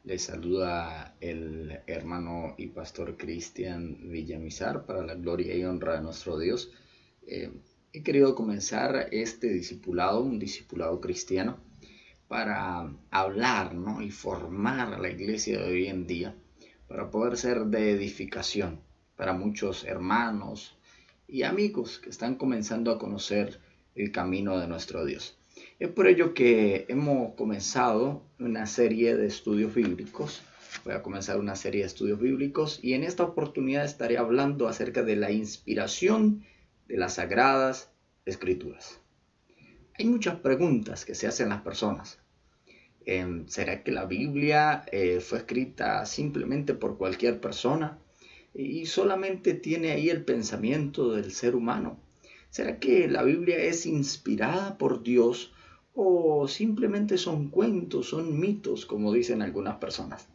Les saluda el hermano y pastor Cristian Villamizar para la gloria y honra de nuestro Dios. He querido comenzar este discipulado, un discipulado cristiano, para hablar, ¿no? y formar a la iglesia de hoy en día, para poder ser de edificación para muchos hermanos y amigos que están comenzando a conocer el camino de nuestro Dios. Es por ello que hemos comenzado una serie de estudios bíblicos. Voy a comenzar una serie de estudios bíblicos y en esta oportunidad estaré hablando acerca de la inspiración de las Sagradas Escrituras. Hay muchas preguntas que se hacen las personas. ¿Será que la Biblia fue escrita simplemente por cualquier persona y solamente tiene ahí el pensamiento del ser humano? ¿Será que la Biblia es inspirada por Dios o simplemente son cuentos, son mitos, como dicen algunas personas?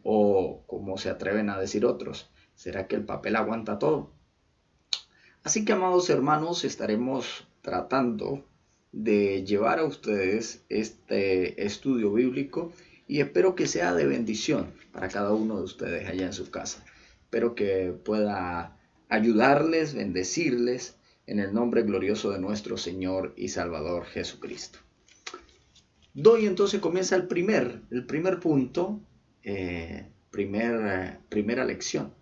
O como se atreven a decir otros, ¿será que el papel aguanta todo? Así que, amados hermanos, estaremos tratando de llevar a ustedes este estudio bíblico y espero que sea de bendición para cada uno de ustedes allá en su casa. Espero que pueda ayudarles, bendecirles en el nombre glorioso de nuestro Señor y Salvador Jesucristo. Comienza el primer punto, primera lección,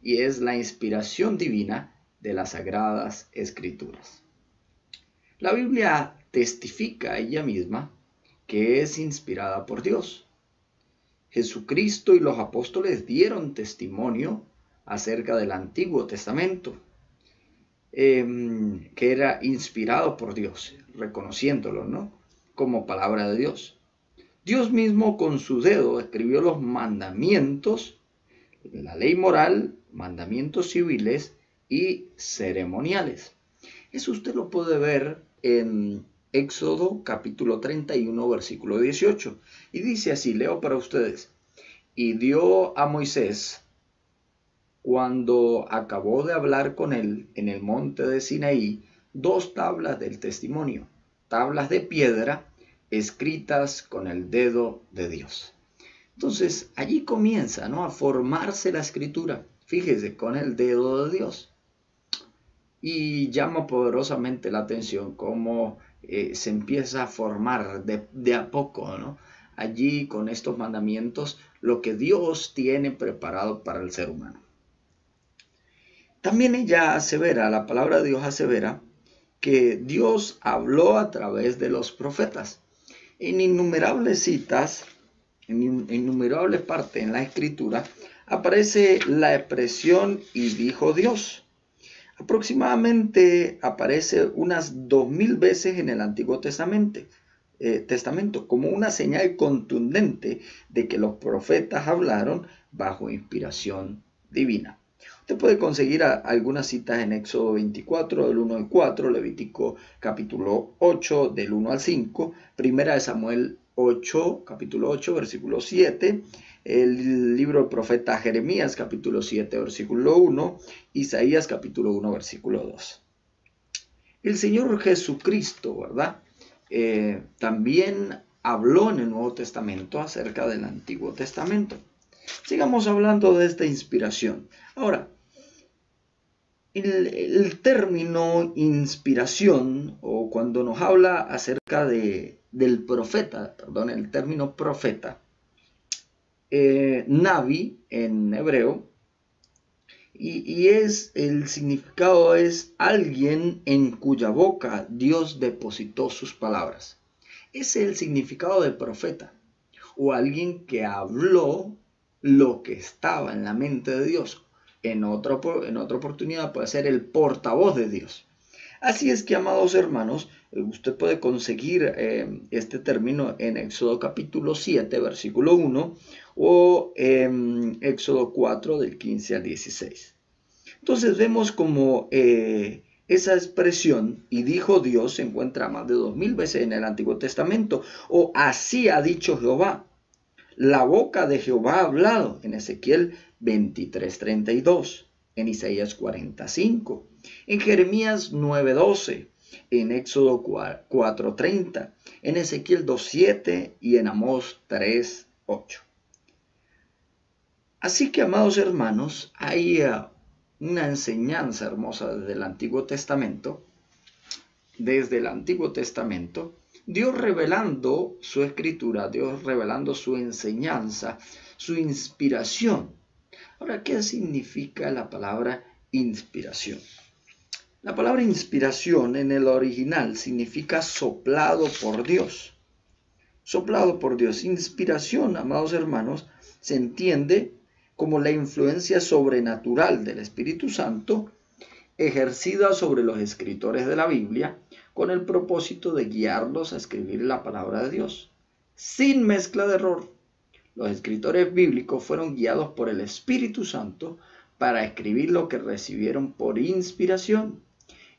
y es la inspiración divina de las Sagradas Escrituras. La Biblia testifica ella misma que es inspirada por Dios. Jesucristo y los apóstoles dieron testimonio acerca del Antiguo Testamento, que era inspirado por Dios, reconociéndolo, ¿no?, como palabra de Dios. Dios mismo con su dedo escribió los mandamientos, la ley moral, mandamientos civiles y ceremoniales. Eso usted lo puede ver en Éxodo capítulo 31, versículo 18. Y dice así, leo para ustedes. Y dio a Moisés, cuando acabó de hablar con él en el monte de Sinaí, 2 tablas del testimonio, tablas de piedra escritas con el dedo de Dios. Entonces, allí comienza, ¿no?, a formarse la escritura. Fíjese, con el dedo de Dios. Y llama poderosamente la atención cómo se empieza a formar de a poco, ¿no?, allí con estos mandamientos, lo que Dios tiene preparado para el ser humano. También ella asevera, la palabra de Dios asevera, que Dios habló a través de los profetas. En innumerables citas, en innumerables partes en la Escritura, aparece la expresión "y dijo Dios". Aproximadamente aparece unas 2000 veces en el Antiguo Testamento, como una señal contundente de que los profetas hablaron bajo inspiración divina. Usted puede conseguir algunas citas en Éxodo 24, del 1 al 4, Levítico capítulo 8, del 1 al 5, Primera de Samuel 8, capítulo 8, versículo 7, el libro del profeta Jeremías, capítulo 7, versículo 1, Isaías, capítulo 1, versículo 2. El Señor Jesucristo, ¿verdad?, también habló en el Nuevo Testamento acerca del Antiguo Testamento. Sigamos hablando de esta inspiración. Ahora, el término inspiración, o cuando nos habla acerca del profeta, el término profeta, Navi en hebreo, y el significado es alguien en cuya boca Dios depositó sus palabras. Ese es el significado de profeta, o alguien que habló lo que estaba en la mente de Dios. En otra oportunidad puede ser el portavoz de Dios. Así es que, amados hermanos, usted puede conseguir este término en Éxodo capítulo 7, versículo 1, o en Éxodo 4, del 15 al 16. Entonces vemos como esa expresión, "y dijo Dios", se encuentra más de 2000 veces en el Antiguo Testamento, o "así ha dicho Jehová". La boca de Jehová ha hablado, en Ezequiel 23:32, en Isaías 45, en Jeremías 9:12, en Éxodo 4:30, en Ezequiel 2:7 y en Amós 3:8. Así que, amados hermanos, hay una enseñanza hermosa desde el Antiguo Testamento. Desde el Antiguo Testamento, Dios revelando su escritura, Dios revelando su enseñanza, su inspiración. Ahora, ¿qué significa la palabra inspiración? La palabra inspiración en el original significa soplado por Dios. Soplado por Dios. Inspiración, amados hermanos, se entiende como la influencia sobrenatural del Espíritu Santo ejercida sobre los escritores de la Biblia con el propósito de guiarlos a escribir la palabra de Dios. Sin mezcla de error, los escritores bíblicos fueron guiados por el Espíritu Santo para escribir lo que recibieron por inspiración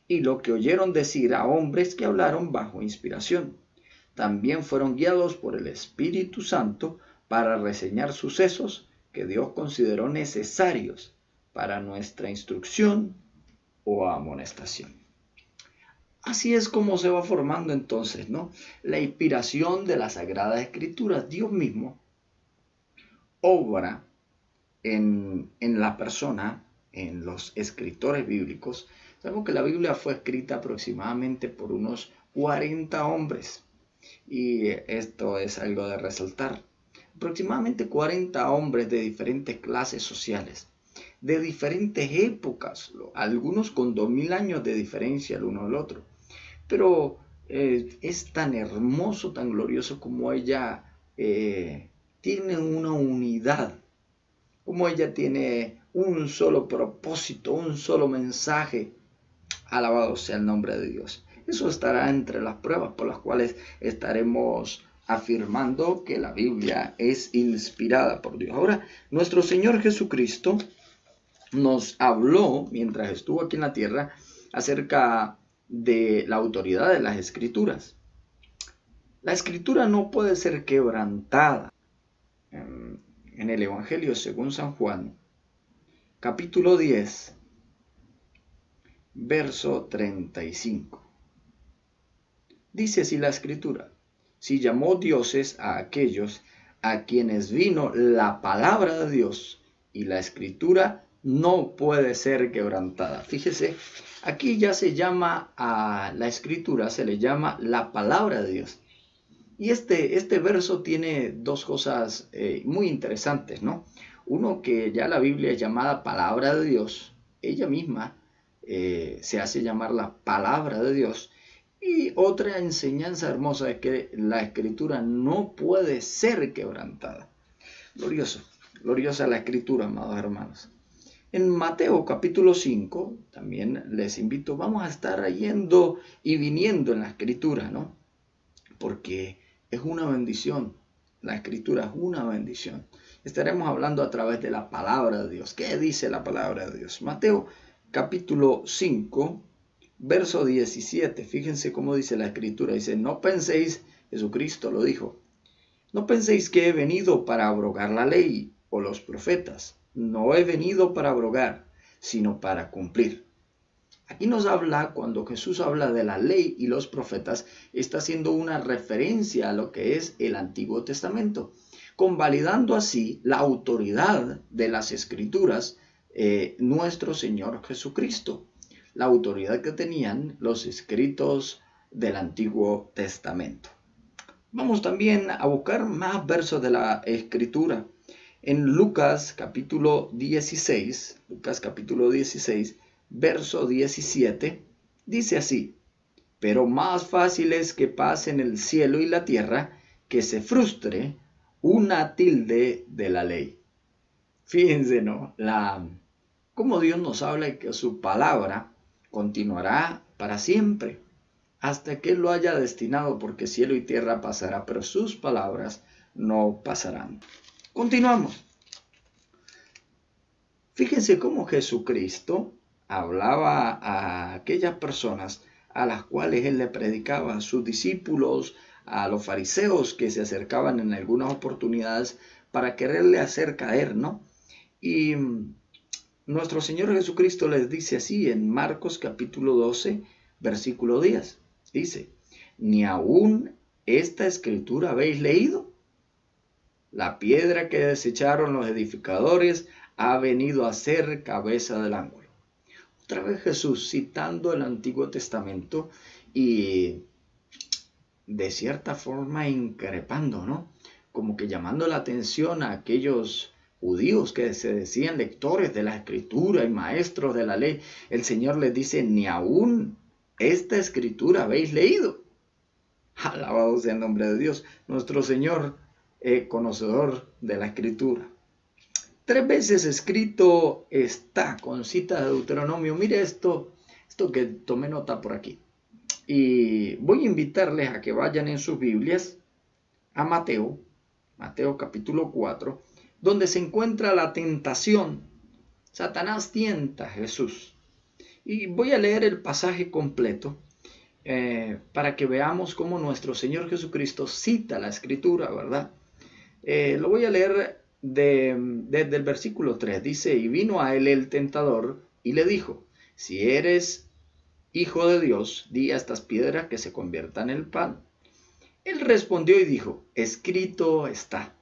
y lo que oyeron decir a hombres que hablaron bajo inspiración. También fueron guiados por el Espíritu Santo para reseñar sucesos que Dios consideró necesarios para nuestra instrucción o amonestación. Así es como se va formando entonces, ¿no?, la inspiración de la Sagrada Escritura. Dios mismo obra en la persona, en los escritores bíblicos. Sabemos que la Biblia fue escrita aproximadamente por unos 40 hombres. Y esto es algo de resaltar. Aproximadamente 40 hombres de diferentes clases sociales, de diferentes épocas, algunos con 2000 años de diferencia el uno del otro. Pero es tan hermoso, tan glorioso como ella tiene una unidad, como ella tiene un solo propósito, un solo mensaje. Alabado sea el nombre de Dios. Eso estará entre las pruebas por las cuales estaremos afirmando que la Biblia es inspirada por Dios. Ahora, nuestro Señor Jesucristo nos habló, mientras estuvo aquí en la tierra, acerca de la autoridad de las Escrituras. La Escritura no puede ser quebrantada. En el Evangelio según San Juan, capítulo 10, verso 35. Dice así la Escritura: si llamó dioses a aquellos a quienes vino la palabra de Dios, y la Escritura no puede ser quebrantada. Fíjese, aquí ya se llama a la Escritura, se le llama la palabra de Dios. Y este verso tiene dos cosas muy interesantes, ¿no? Uno, que ya la Biblia es llamada palabra de Dios, ella misma se hace llamar la palabra de Dios. Y otra enseñanza hermosa es que la Escritura no puede ser quebrantada. Gloriosa la Escritura, amados hermanos. En Mateo capítulo 5, también les invito, vamos a estar yendo y viniendo en la Escritura, ¿no? Porque es una bendición, la Escritura es una bendición. Estaremos hablando a través de la palabra de Dios. ¿Qué dice la palabra de Dios? Mateo capítulo 5, verso 17, fíjense cómo dice la Escritura. Dice: no penséis, Jesucristo lo dijo, no penséis que he venido para abrogar la ley o los profetas. No he venido para abrogar, sino para cumplir. Aquí nos habla, cuando Jesús habla de la ley y los profetas, está haciendo una referencia a lo que es el Antiguo Testamento, convalidando así la autoridad de las Escrituras, nuestro Señor Jesucristo, la autoridad que tenían los escritos del Antiguo Testamento. Vamos también a buscar más versos de la Escritura. En Lucas capítulo 16, verso 17, dice así: pero más fácil es que pasen el cielo y la tierra que se frustre una tilde de la ley. Fíjense, ¿no? Cómo Dios nos habla de que su palabra continuará para siempre, hasta que Él lo haya destinado, porque cielo y tierra pasará, pero sus palabras no pasarán. Continuamos. Fíjense cómo Jesucristo hablaba a aquellas personas a las cuales Él le predicaba, a sus discípulos, a los fariseos que se acercaban en algunas oportunidades para quererle hacer caer, ¿no? Y nuestro Señor Jesucristo les dice así en Marcos capítulo 12, versículo 10. Dice: ¿ni aún esta escritura habéis leído? La piedra que desecharon los edificadores ha venido a ser cabeza del ángulo. Otra vez Jesús citando el Antiguo Testamento y de cierta forma increpando, ¿no? Como que llamando la atención a aquellos judíos que se decían lectores de la Escritura y maestros de la ley. El Señor les dice, ni aún esta Escritura habéis leído. Alabado sea el nombre de Dios, nuestro Señor, conocedor de la Escritura. 3 veces escrito está con citas de Deuteronomio. Mire esto que tomé nota por aquí. Y voy a invitarles a que vayan en sus Biblias a Mateo capítulo 4, donde se encuentra la tentación. Satanás tienta a Jesús. Y voy a leer el pasaje completo para que veamos cómo nuestro Señor Jesucristo cita la Escritura, ¿verdad? Lo voy a leer desde el versículo 3. Dice, y vino a él el tentador y le dijo, si eres Hijo de Dios, di a estas piedras que se conviertan en pan. Él respondió y dijo, escrito está,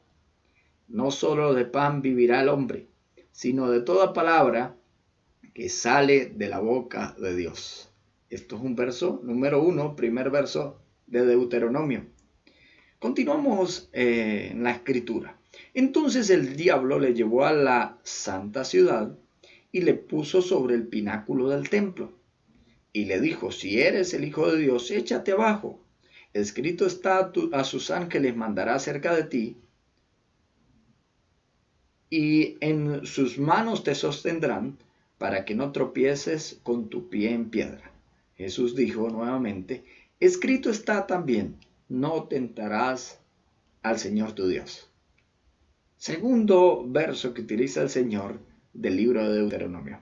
no solo de pan vivirá el hombre, sino de toda palabra que sale de la boca de Dios. Esto es un verso número 1, primer verso de Deuteronomio. Continuamos en la escritura. Entonces el diablo le llevó a la santa ciudad y le puso sobre el pináculo del templo. Y le dijo, si eres el Hijo de Dios, échate abajo. Escrito está, a sus ángeles mandará cerca de ti, y en sus manos te sostendrán, para que no tropieces con tu pie en piedra. Jesús dijo nuevamente, escrito está también, no tentarás al Señor tu Dios. Segundo verso que utiliza el Señor del libro de Deuteronomio.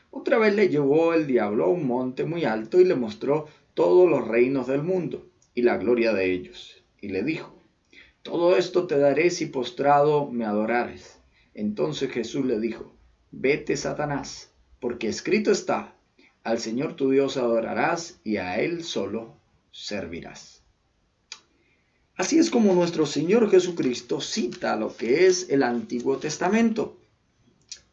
Otra vez le llevó el diablo a un monte muy alto y le mostró todos los reinos del mundo y la gloria de ellos. Y le dijo, todo esto te daré si postrado me adorares. Entonces Jesús le dijo, vete, Satanás, porque escrito está, al Señor tu Dios adorarás y a Él solo servirás. Así es como nuestro Señor Jesucristo cita lo que es el Antiguo Testamento.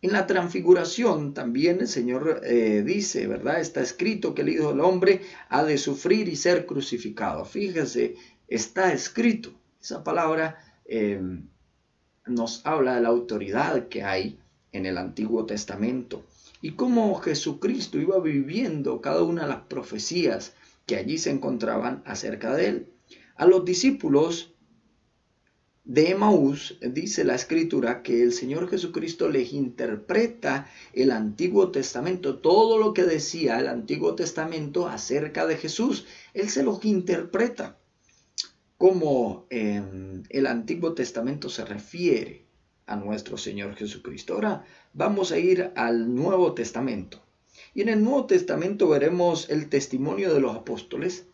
En la transfiguración también el Señor dice, ¿verdad? Está escrito que el Hijo del Hombre ha de sufrir y ser crucificado. Fíjese, está escrito. Esa palabra nos habla de la autoridad que hay en el Antiguo Testamento y cómo Jesucristo iba viviendo cada una de las profecías que allí se encontraban acerca de él. A los discípulos de Emaús dice la Escritura que el Señor Jesucristo les interpreta el Antiguo Testamento, todo lo que decía el Antiguo Testamento acerca de Jesús. Él se los interpreta como el Antiguo Testamento se refiere a nuestro Señor Jesucristo. Ahora vamos a ir al Nuevo Testamento. Y en el Nuevo Testamento veremos el testimonio de los apóstoles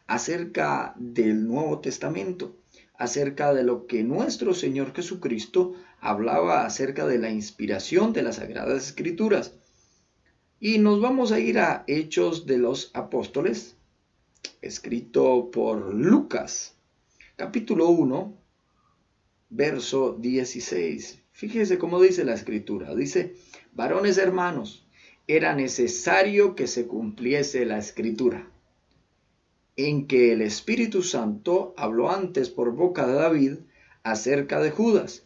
acerca del Nuevo Testamento, acerca de lo que nuestro Señor Jesucristo hablaba acerca de la inspiración de las Sagradas Escrituras. Y nos vamos a ir a Hechos de los Apóstoles, escrito por Lucas, capítulo 1, verso 16. Fíjese cómo dice la Escritura. Dice, varones hermanos, era necesario que se cumpliese la Escritura, en que el Espíritu Santo habló antes por boca de David acerca de Judas,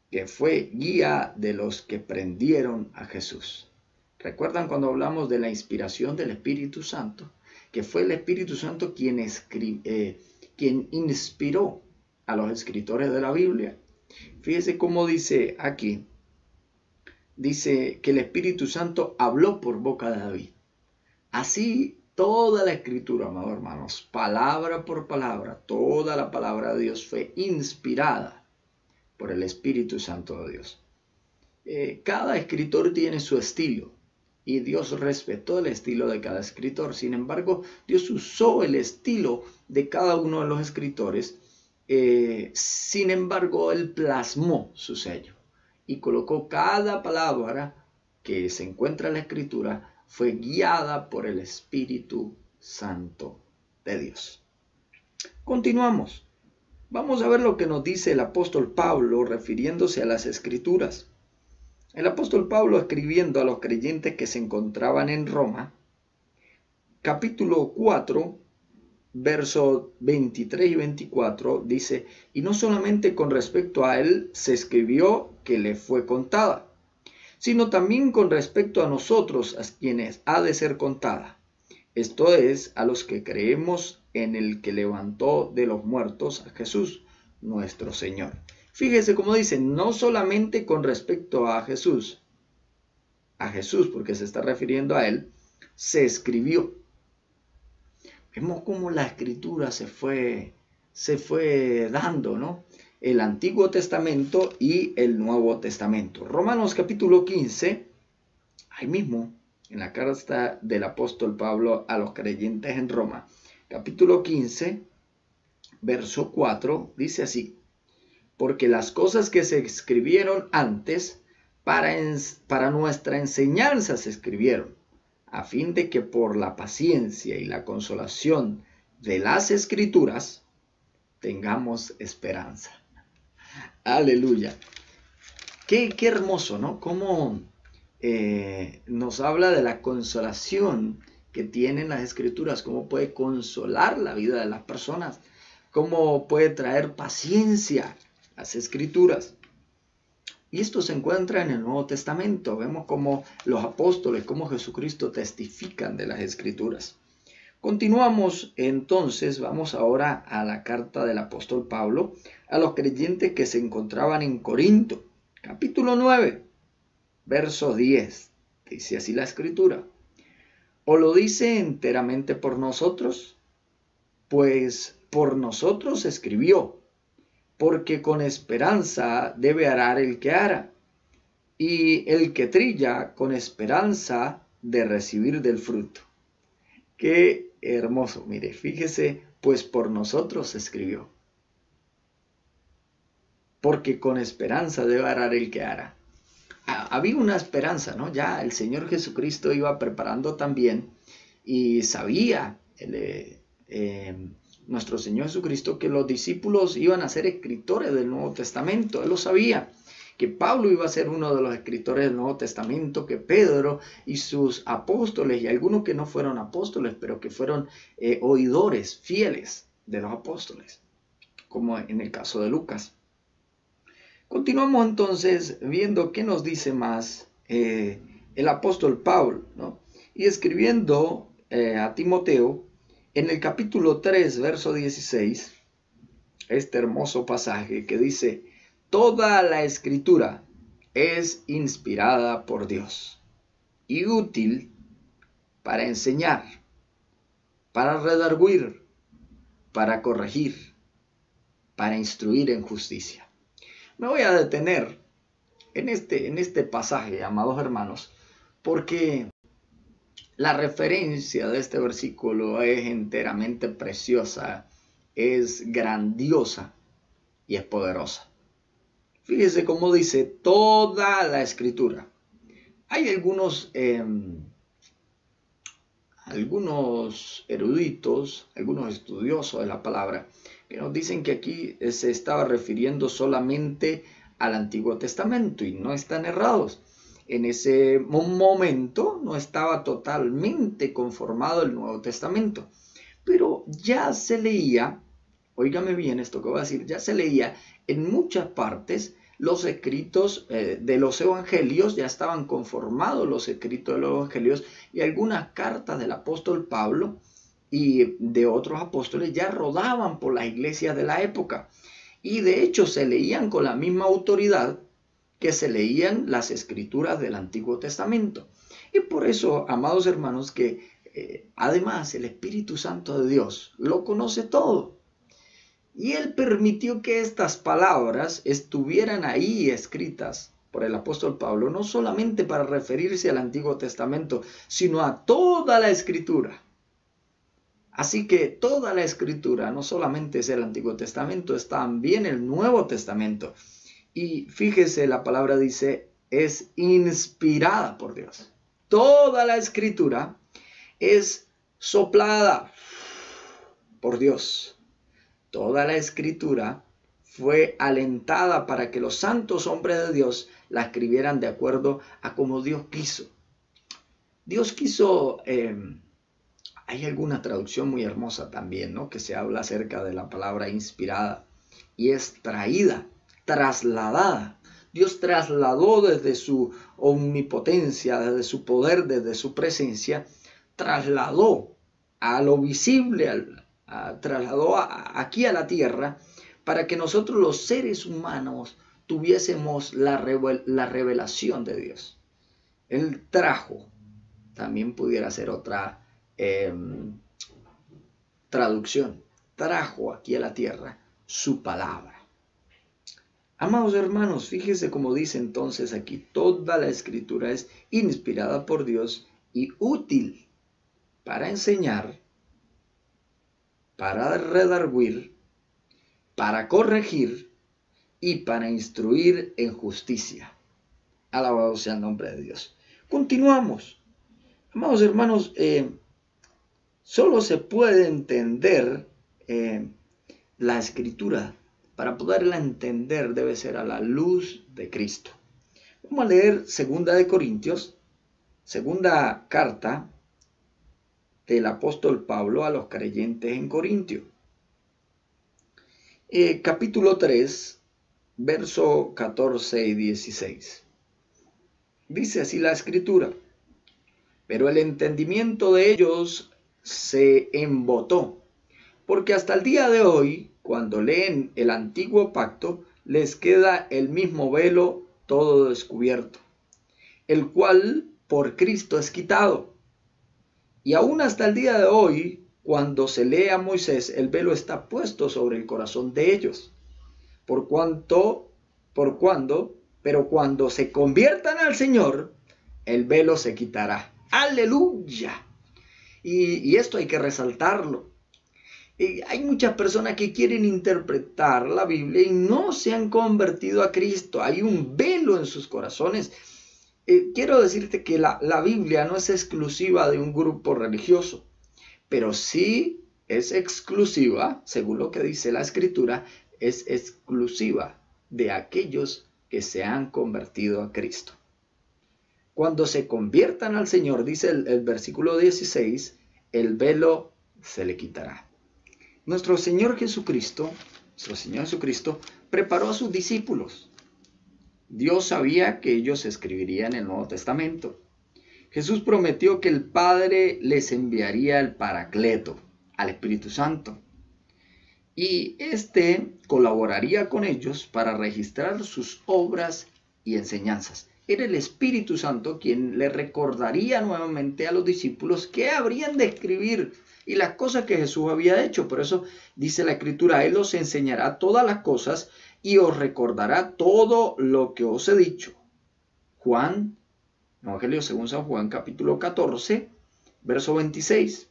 que fue guía de los que prendieron a Jesús. ¿Recuerdan cuando hablamos de la inspiración del Espíritu Santo? Que fue el Espíritu Santo quien inspiró a los escritores de la Biblia. Fíjese cómo dice aquí. Dice que el Espíritu Santo habló por boca de David. Así toda la Escritura, amados hermanos, palabra por palabra, toda la palabra de Dios fue inspirada por el Espíritu Santo de Dios. Cada escritor tiene su estilo y Dios respetó el estilo de cada escritor. Sin embargo, Dios usó el estilo de cada uno de los escritores. Sin embargo, Él plasmó su sello y colocó cada palabra que se encuentra en la Escritura fue guiada por el Espíritu Santo de Dios. Continuamos. Vamos a ver lo que nos dice el apóstol Pablo refiriéndose a las Escrituras. El apóstol Pablo, escribiendo a los creyentes que se encontraban en Roma, capítulo 4, versos 23 y 24, dice: y no solamente con respecto a él se escribió que le fue contada, sino también con respecto a nosotros, a quienes ha de ser contada. Esto es, a los que creemos en el que levantó de los muertos a Jesús, nuestro Señor. Fíjese cómo dice, no solamente con respecto a Jesús, porque se está refiriendo a él, se escribió. Vemos cómo la escritura se fue dando, ¿no? El Antiguo Testamento y el Nuevo Testamento. Romanos capítulo 15, ahí mismo, en la carta del apóstol Pablo a los creyentes en Roma, capítulo 15, verso 4, dice así: porque las cosas que se escribieron antes para nuestra enseñanza se escribieron, a fin de que por la paciencia y la consolación de las Escrituras tengamos esperanza. Aleluya. Qué hermoso, ¿no? Cómo nos habla de la consolación que tienen las Escrituras, cómo puede consolar la vida de las personas, cómo puede traer paciencia las Escrituras. Y esto se encuentra en el Nuevo Testamento. Vemos cómo los apóstoles, cómo Jesucristo testifican de las Escrituras. Continuamos entonces, vamos ahora a la carta del apóstol Pablo a los creyentes que se encontraban en Corinto. Capítulo 9, verso 10. Dice así la Escritura: ¿o lo dice enteramente por nosotros? Pues por nosotros escribió, porque con esperanza debe arar el que ara, y el que trilla con esperanza de recibir del fruto. Qué hermoso, mire, fíjese, pues por nosotros escribió, porque con esperanza debe arar el que ara. Había una esperanza, ¿no? Ya el Señor Jesucristo iba preparando también, y sabía nuestro Señor Jesucristo que los discípulos iban a ser escritores del Nuevo Testamento. Él lo sabía, que Pablo iba a ser uno de los escritores del Nuevo Testamento, que Pedro y sus apóstoles, y algunos que no fueron apóstoles, pero que fueron oidores fieles de los apóstoles, como en el caso de Lucas. Continuamos entonces viendo qué nos dice más el apóstol Pablo, ¿no? Y escribiendo a Timoteo, en el capítulo 3, verso 16, este hermoso pasaje que dice: toda la Escritura es inspirada por Dios y útil para enseñar, para redarguir, para corregir, para instruir en justicia. Me voy a detener en este pasaje, amados hermanos, porque la referencia de este versículo es enteramente preciosa, es grandiosa y es poderosa. Fíjese cómo dice toda la Escritura. Hay algunos eruditos, algunos estudiosos de la palabra, que nos dicen que aquí se estaba refiriendo solamente al Antiguo Testamento, y no están errados. En ese momento no estaba totalmente conformado el Nuevo Testamento, pero ya se leía, óigame bien esto que voy a decir, ya se leía en muchas partes los escritos de los evangelios, ya estaban conformados los escritos de los evangelios, y algunas cartas del apóstol Pablo y de otros apóstoles ya rodaban por las iglesias de la época, y de hecho se leían con la misma autoridad que se leían las escrituras del Antiguo Testamento. Y por eso, amados hermanos, que además el Espíritu Santo de Dios lo conoce todo. Y Él permitió que estas palabras estuvieran ahí escritas por el apóstol Pablo, no solamente para referirse al Antiguo Testamento, sino a toda la Escritura. Así que toda la Escritura no solamente es el Antiguo Testamento, es también el Nuevo Testamento. Y fíjese, la palabra dice, es inspirada por Dios. Toda la Escritura es soplada por Dios. toda la escritura fue alentada para que los santos hombres de Dios la escribieran de acuerdo a como Dios quiso. Dios quiso, hay alguna traducción muy hermosa también, ¿no? Que se habla acerca de la palabra inspirada y es traída, trasladada. Dios trasladó desde su omnipotencia, desde su poder, desde su presencia, trasladó a lo visible, trasladó aquí a la tierra para que nosotros los seres humanos tuviésemos la revelación de Dios. Él trajo, también pudiera ser otra traducción, trajo aquí a la tierra su palabra. Amados hermanos, fíjese cómo dice entonces aquí, toda la escritura es inspirada por Dios y útil para enseñar, para redarguir, para corregir y para instruir en justicia. Alabado sea el nombre de Dios. Continuamos. Amados hermanos, solo se puede entender la escritura. Para poderla entender debe ser a la luz de Cristo. Vamos a leer 2 de Corintios, segunda carta del apóstol Pablo a los creyentes en Corintio. Capítulo 3, verso 14 y 16. Dice así la escritura: pero el entendimiento de ellos se embotó, porque hasta el día de hoy, cuando leen el antiguo pacto, les queda el mismo velo todo descubierto, el cual por Cristo es quitado. Y aún hasta el día de hoy, cuando se lee a Moisés, el velo está puesto sobre el corazón de ellos. Pero cuando se conviertan al Señor, el velo se quitará. ¡Aleluya! Y esto hay que resaltarlo. Hay muchas personas que quieren interpretar la Biblia y no se han convertido a Cristo. Hay un velo en sus corazones. Quiero decirte que la Biblia no es exclusiva de un grupo religioso, pero sí es exclusiva, según lo que dice la Escritura, es exclusiva de aquellos que se han convertido a Cristo. Cuando se conviertan al Señor, dice el versículo 16, el velo se le quitará. Nuestro Señor Jesucristo preparó a sus discípulos. Dios sabía que ellos escribirían el Nuevo Testamento. Jesús prometió que el Padre les enviaría el Paracleto, al Espíritu Santo. Y éste colaboraría con ellos para registrar sus obras y enseñanzas. Era el Espíritu Santo quien le recordaría nuevamente a los discípulos qué habrían de escribir y las cosas que Jesús había hecho. Por eso dice la Escritura: Él os enseñará todas las cosas y os recordará todo lo que os he dicho. Juan, Evangelio según San Juan, capítulo 14, verso 26.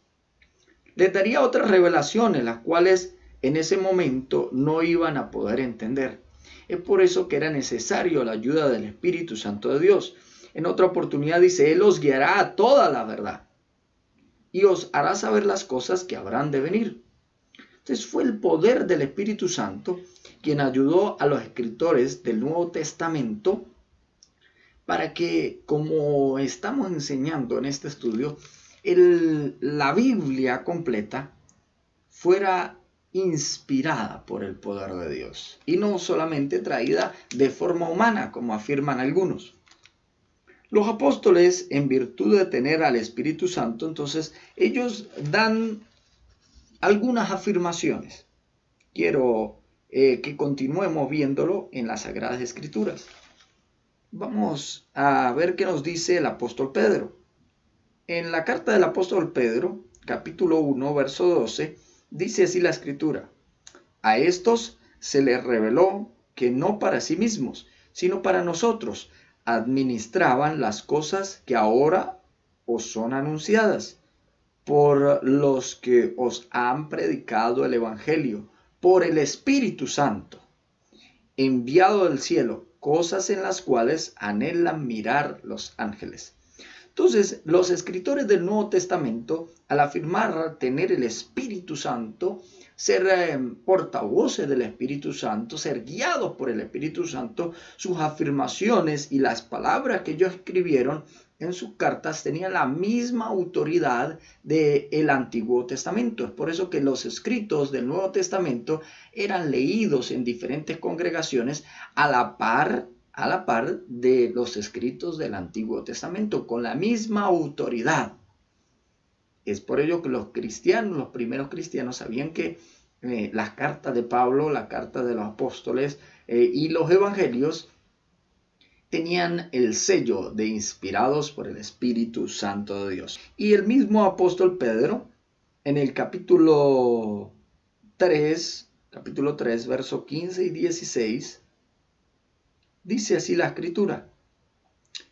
Les daría otras revelaciones, las cuales en ese momento no iban a poder entender. Es por eso que era necesario la ayuda del Espíritu Santo de Dios. En otra oportunidad dice: Él os guiará a toda la verdad y os hará saber las cosas que habrán de venir. Entonces fue el poder del Espíritu Santo quien ayudó a los escritores del Nuevo Testamento para que, como estamos enseñando en este estudio, la Biblia completa fuera inspirada por el poder de Dios y no solamente traída de forma humana, como afirman algunos. Los apóstoles, en virtud de tener al Espíritu Santo, entonces ellos dan algunas afirmaciones. Quiero que continuemos viéndolo en las Sagradas Escrituras. Vamos a ver qué nos dice el apóstol Pedro. En la carta del apóstol Pedro, capítulo 1, verso 12, dice así la Escritura: a estos se les reveló que no para sí mismos, sino para nosotros, administraban las cosas que ahora os son anunciadas, por los que os han predicado el Evangelio, por el Espíritu Santo, enviado del cielo, cosas en las cuales anhelan mirar los ángeles. Entonces, los escritores del Nuevo Testamento, al afirmar tener el Espíritu Santo, ser portavoces del Espíritu Santo, ser guiados por el Espíritu Santo, sus afirmaciones y las palabras que ellos escribieron en sus cartas tenían la misma autoridad del Antiguo Testamento. Es por eso que los escritos del Nuevo Testamento eran leídos en diferentes congregaciones a la par de los escritos del Antiguo Testamento, con la misma autoridad. Es por ello que los primeros cristianos, sabían que las cartas de Pablo, la carta de los apóstoles y los evangelios tenían el sello de inspirados por el Espíritu Santo de Dios. Y el mismo apóstol Pedro, en el capítulo 3, versos 15 y 16, dice así la Escritura: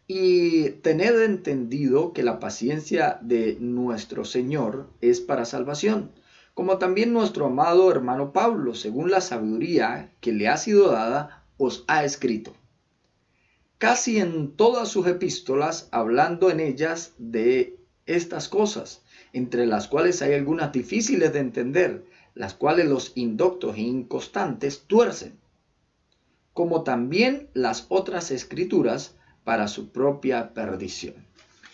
y tened entendido que la paciencia de nuestro Señor es para salvación, como también nuestro amado hermano Pablo, según la sabiduría que le ha sido dada, os ha escrito. Casi en todas sus epístolas, hablando en ellas de estas cosas, entre las cuales hay algunas difíciles de entender, las cuales los indoctos e inconstantes tuercen, como también las otras escrituras para su propia perdición.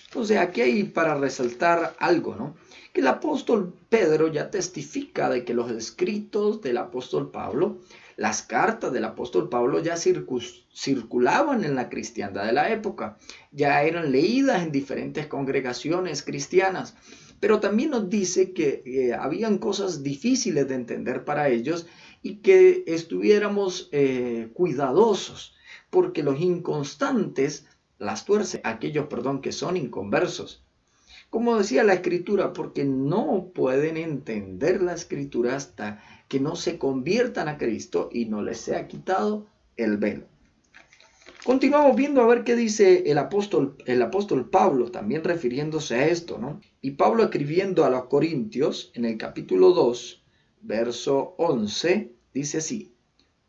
Entonces aquí hay para resaltar algo, ¿no? Que el apóstol Pedro ya testifica de que los escritos del apóstol Pablo, las cartas del apóstol Pablo ya circulaban en la cristiandad de la época, ya eran leídas en diferentes congregaciones cristianas, pero también nos dice que habían cosas difíciles de entender para ellos y que estuviéramos cuidadosos, porque los inconstantes las tuercen, aquellos, que son inconversos. Como decía la Escritura, porque no pueden entender la Escritura hasta que no se conviertan a Cristo y no les sea quitado el velo. Continuamos viendo a ver qué dice el apóstol Pablo, también refiriéndose a esto, ¿no? Y Pablo, escribiendo a los Corintios, en el capítulo 2, verso 11, dice así: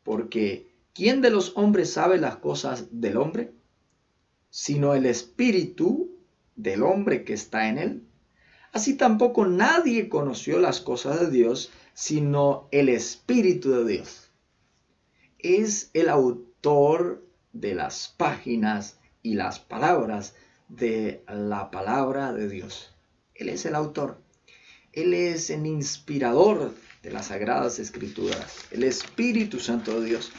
porque ¿quién de los hombres sabe las cosas del hombre? Sino el espíritu del hombre que está en él. Así tampoco nadie conoció las cosas de Dios, sino el Espíritu de Dios. Es el autor de las páginas y las palabras de la palabra de Dios. Él es el autor. Él es el inspirador de las Sagradas Escrituras, el Espíritu Santo de Dios.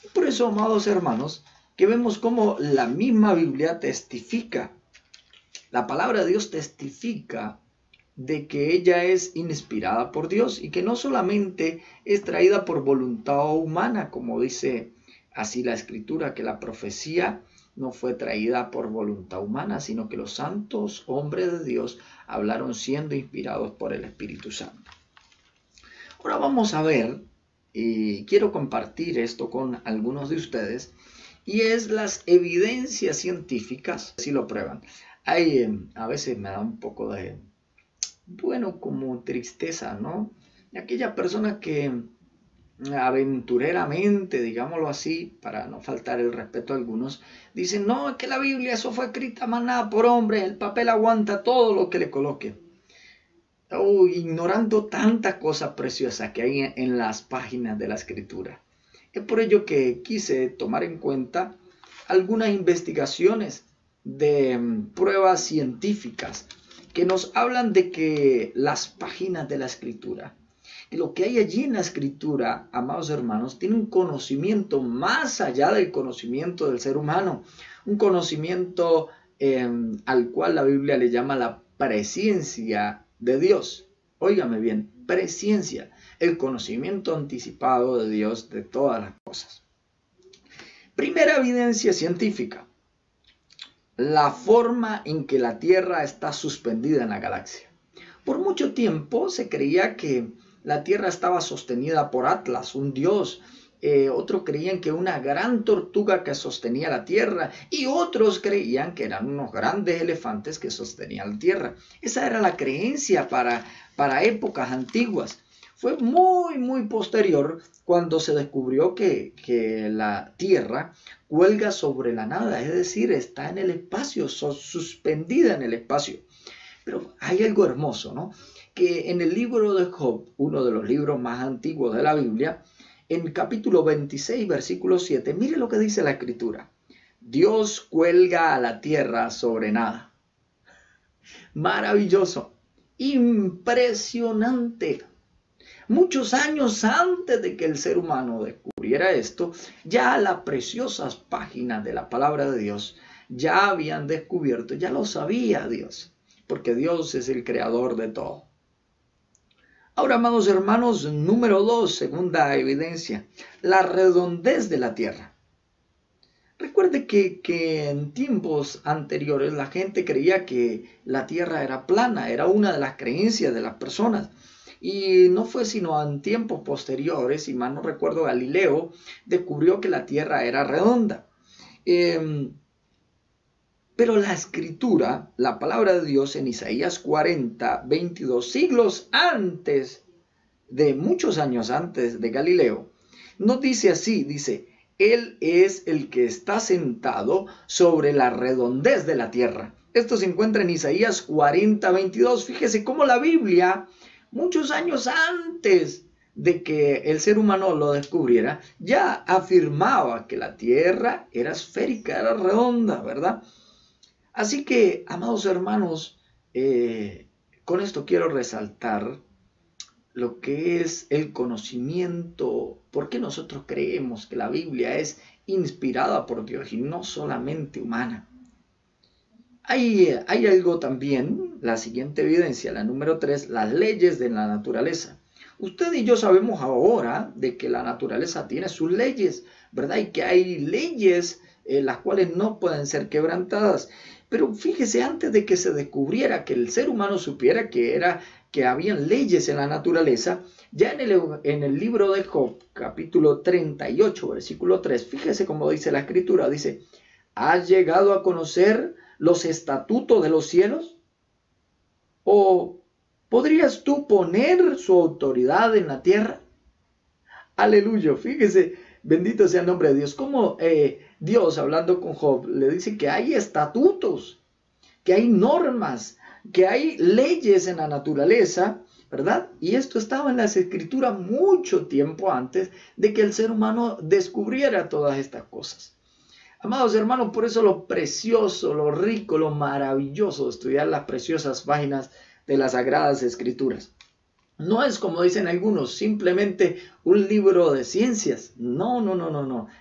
Y por eso, amados hermanos, que vemos cómo la misma Biblia testifica, la palabra de Dios testifica de que ella es inspirada por Dios y que no solamente es traída por voluntad humana, como dice así la Escritura, que la profecía no fue traída por voluntad humana, sino que los santos hombres de Dios hablaron siendo inspirados por el Espíritu Santo. Ahora vamos a ver, y quiero compartir esto con algunos de ustedes, y es las evidencias científicas, si lo prueban. A veces me da un poco de, como tristeza, ¿no? Y aquella persona que aventureramente, digámoslo así, para no faltar el respeto a algunos, dicen, no, es que la Biblia eso fue escrita más nada por hombres, el papel aguanta todo lo que le coloque. Ignorando tantas cosas preciosas que hay en las páginas de la Escritura. Es por ello que quise tomar en cuenta algunas investigaciones de pruebas científicas que nos hablan de que las páginas de la Escritura, que lo que hay allí en la Escritura, amados hermanos, tiene un conocimiento más allá del conocimiento del ser humano, un conocimiento al cual la Biblia le llama la presciencia de Dios. Óigame bien, presciencia, el conocimiento anticipado de Dios de todas las cosas. Primera evidencia científica: la forma en que la Tierra está suspendida en la galaxia. Por mucho tiempo se creía que la Tierra estaba sostenida por Atlas, un dios. Otros creían que una gran tortuga que sostenía la Tierra, y otros creían que eran unos grandes elefantes que sostenían la Tierra. Esa era la creencia para épocas antiguas. Fue muy posterior cuando se descubrió que la Tierra cuelga sobre la nada, es decir, está en el espacio, suspendida en el espacio. Pero hay algo hermoso, ¿no? Que en el libro de Job, uno de los libros más antiguos de la Biblia, en capítulo 26, versículo 7, mire lo que dice la Escritura. Dios cuelga a la tierra sobre nada. Maravilloso, impresionante. Muchos años antes de que el ser humano descubriera esto, ya las preciosas páginas de la palabra de Dios ya habían descubierto, ya lo sabía Dios, porque Dios es el creador de todo. Ahora, amados hermanos, número 2, segunda evidencia, la redondez de la tierra. Recuerde que en tiempos anteriores la gente creía que la tierra era plana, era una de las creencias de las personas. Y no fue sino en tiempos posteriores, si mal no recuerdo, Galileo descubrió que la tierra era redonda. Pero la escritura, la palabra de Dios en Isaías 40, 22, siglos antes, de muchos años antes de Galileo, nos dice así, dice, Él es el que está sentado sobre la redondez de la tierra. Esto se encuentra en Isaías 40, 22. Fíjese cómo la Biblia, muchos años antes de que el ser humano lo descubriera, ya afirmaba que la tierra era esférica, era redonda, ¿verdad? Así que, amados hermanos, con esto quiero resaltar lo que es el conocimiento, por qué nosotros creemos que la Biblia es inspirada por Dios y no solamente humana. Hay algo también, la siguiente evidencia, la número 3, las leyes de la naturaleza. Usted y yo sabemos ahora de que la naturaleza tiene sus leyes, ¿verdad? Y que hay leyes las cuales no pueden ser quebrantadas. Pero fíjese, antes de que se descubriera, que el ser humano supiera que habían leyes en la naturaleza, ya en el libro de Job, capítulo 38, versículo 3, fíjese cómo dice la Escritura, dice, ¿has llegado a conocer los estatutos de los cielos? ¿O podrías tú poner su autoridad en la tierra? Aleluya, fíjese, bendito sea el nombre de Dios. Como Dios, hablando con Job, le dice que hay estatutos, que hay normas, que hay leyes en la naturaleza, ¿verdad? Y esto estaba en las Escrituras mucho tiempo antes de que el ser humano descubriera todas estas cosas. Amados hermanos, por eso lo precioso, lo rico, lo maravilloso de estudiar las preciosas páginas de las Sagradas Escrituras. No es, como dicen algunos, simplemente un libro de ciencias. No.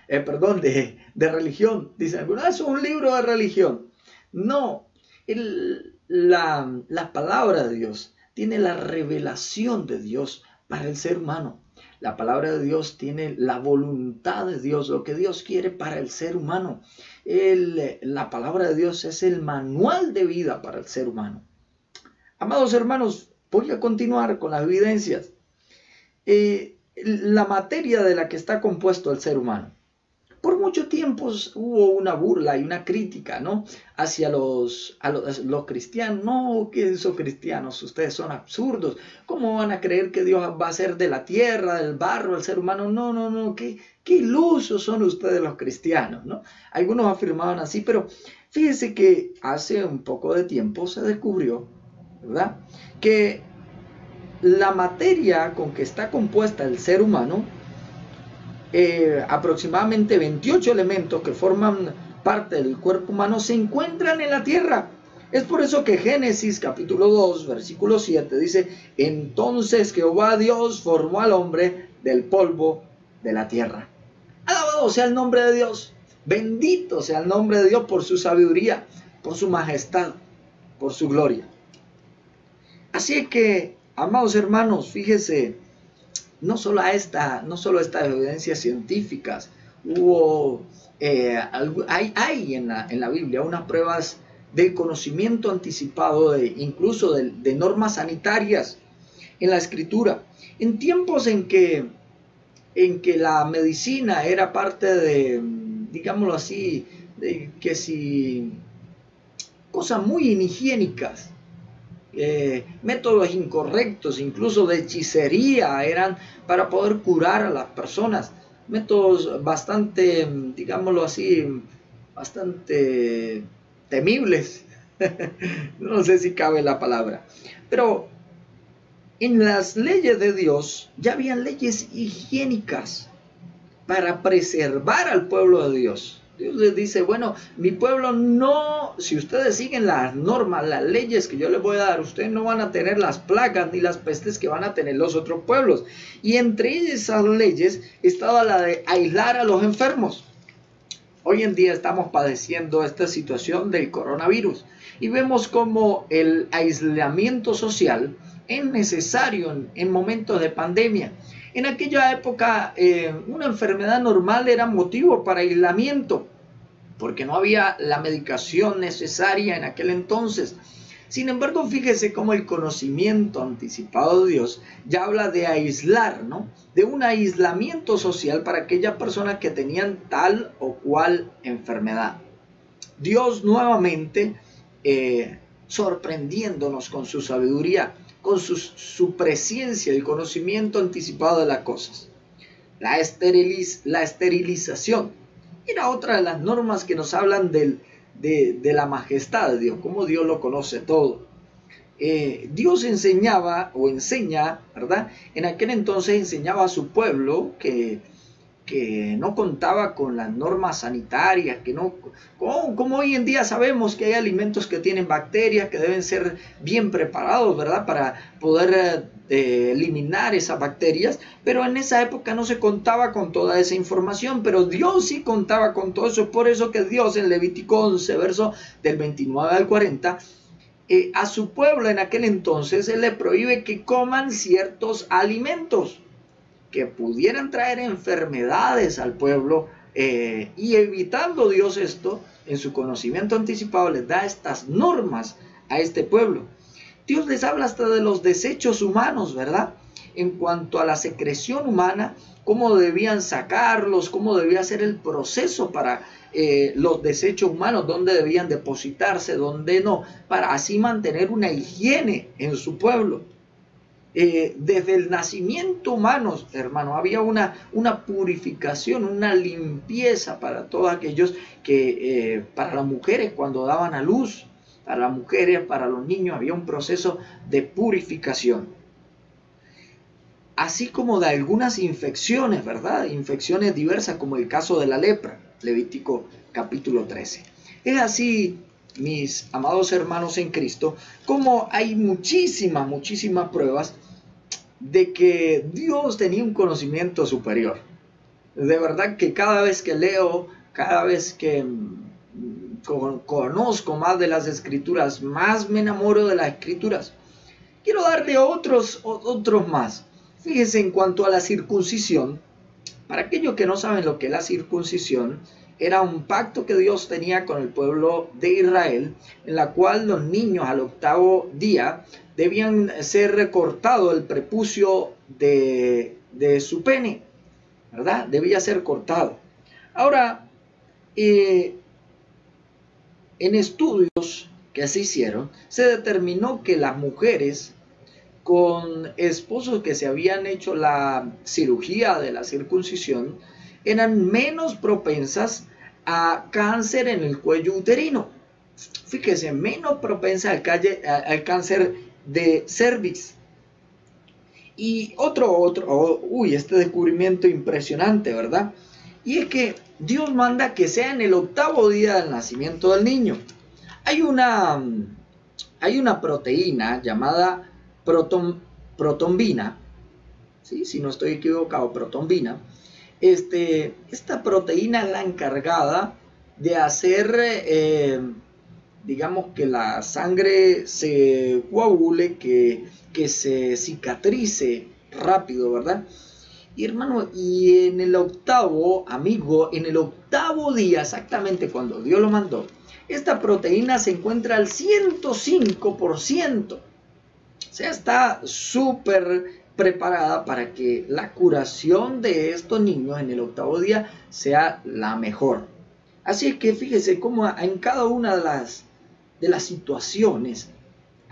Perdón, de religión. Dicen algunos, es un libro de religión. No, la palabra de Dios tiene la revelación de Dios para el ser humano. La palabra de Dios tiene la voluntad de Dios, lo que Dios quiere para el ser humano. La palabra de Dios es el manual de vida para el ser humano. Amados hermanos, voy a continuar con las evidencias. La materia de la que está compuesto el ser humano. Por mucho tiempo hubo una burla y una crítica, ¿no? Hacia los cristianos. No, ¿qué son cristianos? Ustedes son absurdos. ¿Cómo van a creer que Dios va a hacer de la tierra, del barro, el ser humano? No. ¿Qué ilusos son ustedes los cristianos, ¿no? Algunos afirmaban así, pero fíjense que hace un poco de tiempo se descubrió, ¿verdad?, que la materia con que está compuesta el ser humano, aproximadamente 28 elementos que forman parte del cuerpo humano, se encuentran en la tierra. Es por eso que Génesis capítulo 2, versículo 7 dice, entonces Jehová Dios formó al hombre del polvo de la tierra. Alabado sea el nombre de Dios. Bendito sea el nombre de Dios por su sabiduría, por su majestad, por su gloria. Así que, amados hermanos, fíjese, no solo estas evidencias científicas, hay en la Biblia unas pruebas de conocimiento anticipado, incluso de normas sanitarias en la Escritura. En tiempos en que la medicina era parte de, digámoslo así, de que si cosas muy inhigiénicas, métodos incorrectos, incluso de hechicería, eran para poder curar a las personas. Métodos bastante, digámoslo así, bastante temibles. No sé si cabe la palabra. Pero en las leyes de Dios ya habían leyes higiénicas para preservar al pueblo de Dios. Dios les dice, bueno, mi pueblo no, si ustedes siguen las normas, las leyes que yo les voy a dar, ustedes no van a tener las plagas ni las pestes que van a tener los otros pueblos. Y entre esas leyes estaba la de aislar a los enfermos. Hoy en día estamos padeciendo esta situación del coronavirus y vemos como el aislamiento social es necesario en momentos de pandemia. En aquella época, una enfermedad normal era motivo para aislamiento, porque no había la medicación necesaria en aquel entonces. Sin embargo, fíjese cómo el conocimiento anticipado de Dios ya habla de aislar, ¿no? De un aislamiento social para aquellas personas que tenían tal o cual enfermedad. Dios nuevamente sorprendiéndonos con su sabiduría, con su presciencia, el conocimiento anticipado de las cosas. La esterilización era otra de las normas que nos hablan de la majestad de Dios, cómo Dios lo conoce todo. Dios enseñaba o enseña, ¿verdad? En aquel entonces enseñaba a su pueblo que no contaba con las normas sanitarias, que no, como hoy en día sabemos que hay alimentos que tienen bacterias, que deben ser bien preparados, ¿verdad? Para poder eliminar esas bacterias, pero en esa época no se contaba con toda esa información, pero Dios sí contaba con todo eso. Es por eso que Dios en Levítico 11, verso del 29 al 40, a su pueblo en aquel entonces Él le prohíbe que coman ciertos alimentos que pudieran traer enfermedades al pueblo, y evitando Dios esto, en su conocimiento anticipado les da estas normas a este pueblo. Dios les habla hasta de los desechos humanos, ¿verdad? En cuanto a la secreción humana, cómo debían sacarlos, cómo debía ser el proceso para los desechos humanos, dónde debían depositarse, dónde no, para así mantener una higiene en su pueblo. Desde el nacimiento humano, hermano, había una purificación, una limpieza para todos aquellos que, para las mujeres cuando daban a luz, para las mujeres, para los niños, había un proceso de purificación. Así como de algunas infecciones, ¿verdad? Infecciones diversas, como el caso de la lepra, Levítico capítulo 13. Es así, mis amados hermanos en Cristo, como hay muchísimas pruebas de que Dios tenía un conocimiento superior. De verdad que cada vez que leo, cada vez que conozco más de las Escrituras, más me enamoro de las Escrituras. Quiero darle otros más. Fíjense en cuanto a la circuncisión. Para aquellos que no saben lo que es la circuncisión, era un pacto que Dios tenía con el pueblo de Israel, en la cual los niños al 8º día debían ser recortado el prepucio de su pene, ¿verdad? Debía ser cortado. Ahora, en estudios que se hicieron, se determinó que las mujeres con esposos que se habían hecho la cirugía de la circuncisión eran menos propensas a cáncer en el cuello uterino. Fíjese, menos propensa al cáncer de cervix. Y este descubrimiento impresionante, ¿verdad? Y es que Dios manda que sea en el 8º día del nacimiento del niño. Hay una proteína llamada protombina, ¿sí? Si no estoy equivocado, protombina. Esta proteína es la encargada de hacer, digamos, que la sangre se coagule, que se cicatrice rápido, ¿verdad? Y hermano, y en el 8º, amigo, en el 8º día, exactamente cuando Dios lo mandó, esta proteína se encuentra al 105%. O sea, está súper preparada para que la curación de estos niños en el 8º día sea la mejor. Así es que fíjese cómo en cada una de las situaciones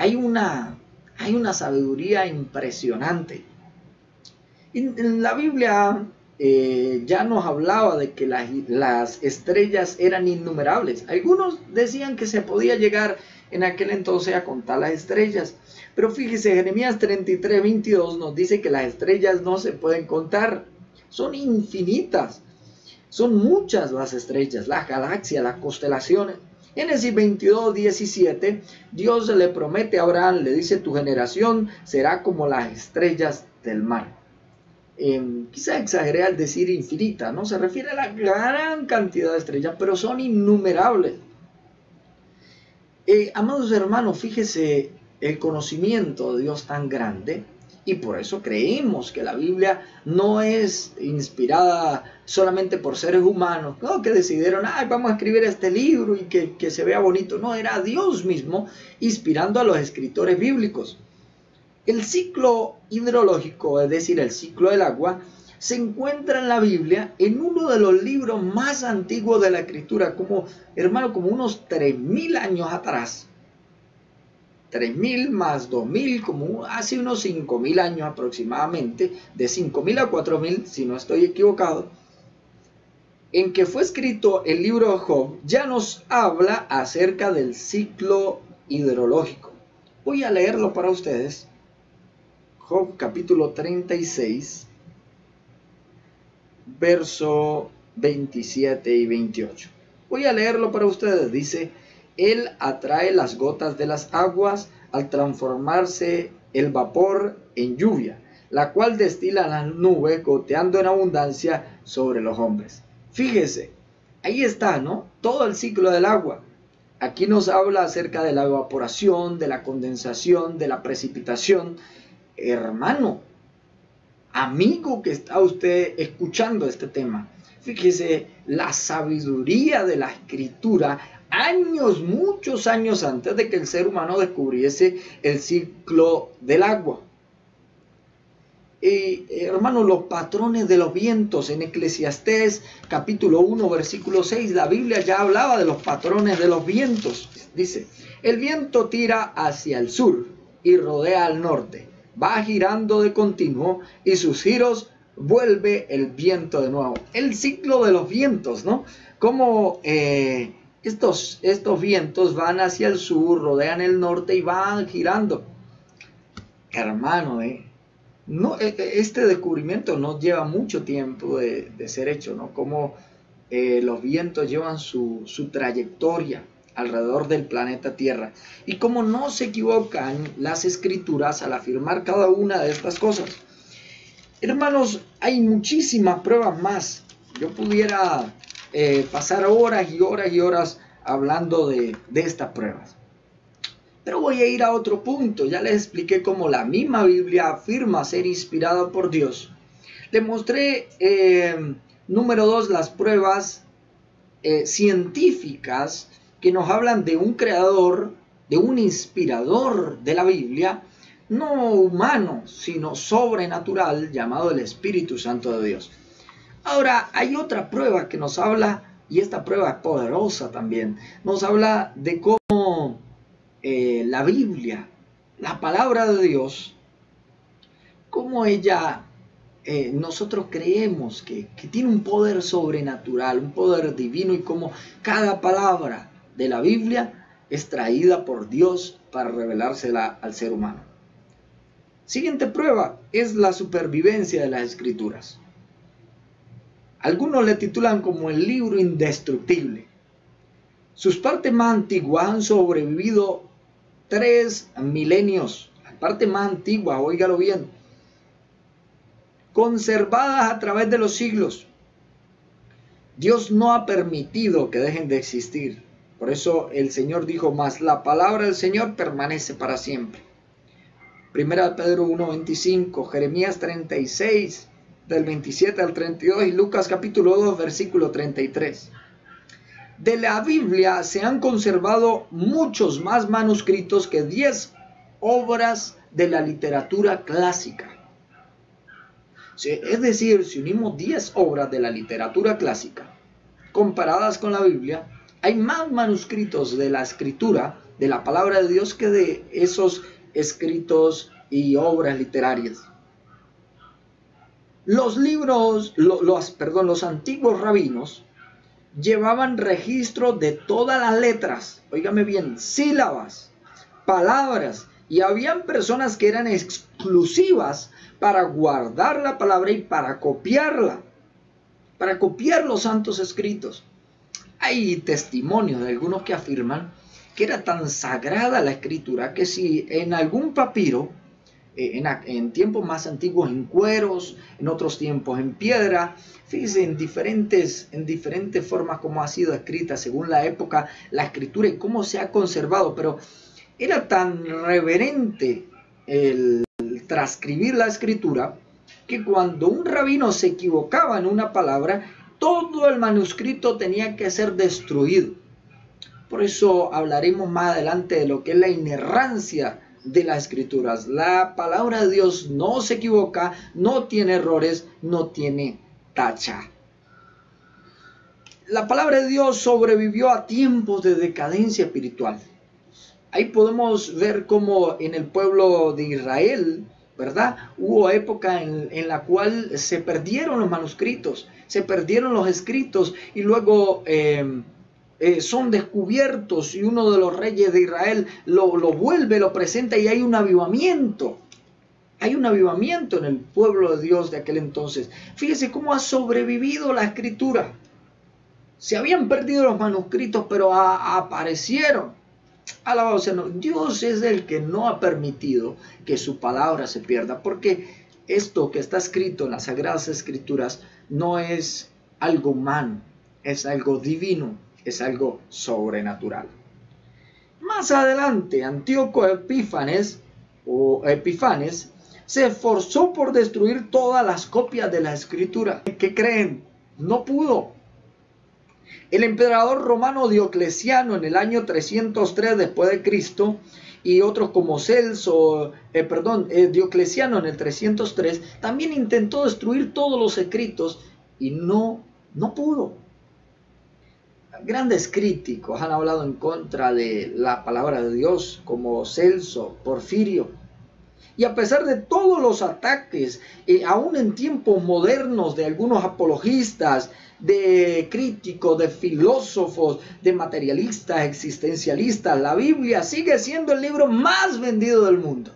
hay una sabiduría impresionante. En la Biblia ya nos hablaba de que las estrellas eran innumerables. Algunos decían que se podía llegar en aquel entonces a contar las estrellas. Pero fíjese, Jeremías 33:22 nos dice que las estrellas no se pueden contar. Son infinitas. Son muchas las estrellas, las galaxias, las constelaciones. Génesis 22:17, Dios le promete a Abraham, le dice: tu generación será como las estrellas del mar. Quizá exageré al decir infinita, no se refiere a la gran cantidad de estrellas, pero son innumerables. Amados hermanos, fíjese el conocimiento de Dios tan grande, y por eso creemos que la Biblia no es inspirada solamente por seres humanos, ¿no?, que decidieron, vamos a escribir este libro y que se vea bonito. No, era Dios mismo inspirando a los escritores bíblicos. El ciclo hidrológico, es decir, el ciclo del agua, se encuentra en la Biblia en uno de los libros más antiguos de la Escritura, como unos 3.000 años atrás. 3.000 más 2.000, como hace unos 5.000 años aproximadamente, de 5.000 a 4.000, si no estoy equivocado, en que fue escrito el libro de Job, ya nos habla acerca del ciclo hidrológico. Voy a leerlo para ustedes. Job capítulo 36, verso 27 y 28. Voy a leerlo para ustedes. Dice: Él atrae las gotas de las aguas al transformarse el vapor en lluvia, la cual destila las nubes goteando en abundancia sobre los hombres. Fíjese, ahí está, ¿no? Todo el ciclo del agua. Aquí nos habla acerca de la evaporación, de la condensación, de la precipitación. Hermano, amigo que está usted escuchando este tema, fíjese la sabiduría de la Escritura, muchos años antes de que el ser humano descubriese el ciclo del agua. Hermano, los patrones de los vientos en Eclesiastés capítulo 1 versículo 6, la Biblia ya hablaba de los patrones de los vientos. Dice: el viento tira hacia el sur y rodea al norte, va girando de continuo y sus giros vuelve el viento de nuevo. El ciclo de los vientos, ¿no? Como estos vientos van hacia el sur, rodean el norte y van girando. Hermano, no, este descubrimiento no lleva mucho tiempo de ser hecho, ¿no? Como los vientos llevan su trayectoria alrededor del planeta Tierra, y como no se equivocan las Escrituras al afirmar cada una de estas cosas. Hermanos, hay muchísimas pruebas más. Yo pudiera pasar horas y horas y horas hablando de estas pruebas, pero voy a ir a otro punto. Ya les expliqué cómo la misma Biblia afirma ser inspirada por Dios. Les mostré, número 2, las pruebas científicas que nos hablan de un creador, de un inspirador de la Biblia, no humano, sino sobrenatural, llamado el Espíritu Santo de Dios. Ahora, hay otra prueba que nos habla, y esta prueba es poderosa también, nos habla de cómo la Biblia, la palabra de Dios, cómo ella, nosotros creemos que tiene un poder sobrenatural, un poder divino, y cómo cada palabra de la Biblia es traída por Dios para revelársela al ser humano. Siguiente prueba es la supervivencia de las Escrituras. Algunos le titulan como el libro indestructible. Sus partes más antiguas han sobrevivido 3 milenios. La parte más antigua, óigalo bien, conservadas a través de los siglos. Dios no ha permitido que dejen de existir. Por eso el Señor dijo: mas la palabra del Señor permanece para siempre. Primera de Pedro 1:25, Jeremías 36, del 27 al 32, y Lucas capítulo 2, versículo 33. De la Biblia se han conservado muchos más manuscritos que 10 obras de la literatura clásica. Es decir, si unimos 10 obras de la literatura clásica comparadas con la Biblia, hay más manuscritos de la Escritura de la palabra de Dios que de esos escritos y obras literarias. Los libros, los antiguos rabinos llevaban registro de todas las letras, óigame bien, sílabas, palabras, y habían personas que eran exclusivas para guardar la palabra y para copiarla, para copiar los santos escritos. Hay testimonios de algunos que afirman que era tan sagrada la escritura que si en algún papiro, en tiempos más antiguos en cueros, en otros tiempos en piedra, fíjense en diferentes formas como ha sido escrita según la época, la escritura y cómo se ha conservado, pero era tan reverente el transcribir la escritura que cuando un rabino se equivocaba en una palabra, todo el manuscrito tenía que ser destruido. Por eso hablaremos más adelante de lo que es la inerrancia de las escrituras. La palabra de Dios no se equivoca, no tiene errores, no tiene tacha. La palabra de Dios sobrevivió a tiempos de decadencia espiritual. Ahí podemos ver cómo en el pueblo de Israel, ¿verdad? Hubo época en la cual se perdieron los manuscritos, se perdieron los escritos y luego son descubiertos y uno de los reyes de Israel lo vuelve, lo presenta y hay un avivamiento. Hay un avivamiento en el pueblo de Dios de aquel entonces. Fíjese cómo ha sobrevivido la escritura. Se habían perdido los manuscritos, pero aparecieron. Alabado sea, Dios es el que no ha permitido que su palabra se pierda, porque esto que está escrito en las Sagradas Escrituras no es algo humano, es algo divino, es algo sobrenatural. Más adelante, Antíoco Epífanes se esforzó por destruir todas las copias de la Escritura. ¿Qué creen? No pudo. El emperador romano Diocleciano en el año 303 después de Cristo y otros como Diocleciano en el 303 también intentó destruir todos los escritos y no pudo. Grandes críticos han hablado en contra de la palabra de Dios como Celso, Porfirio. Y a pesar de todos los ataques, aún en tiempos modernos de algunos apologistas, de críticos, de filósofos, de materialistas, existencialistas, la Biblia sigue siendo el libro más vendido del mundo.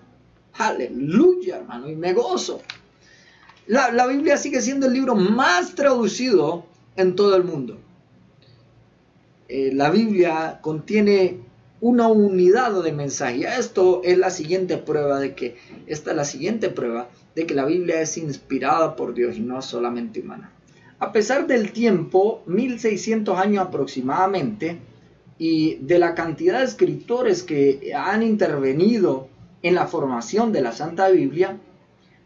Aleluya, hermano, y me gozo. La Biblia sigue siendo el libro más traducido en todo el mundo. La Biblia contiene una unidad de mensaje. Esto es la siguiente prueba de que la Biblia es inspirada por Dios y no solamente humana. A pesar del tiempo, 1600 años aproximadamente, y de la cantidad de escritores que han intervenido en la formación de la Santa Biblia,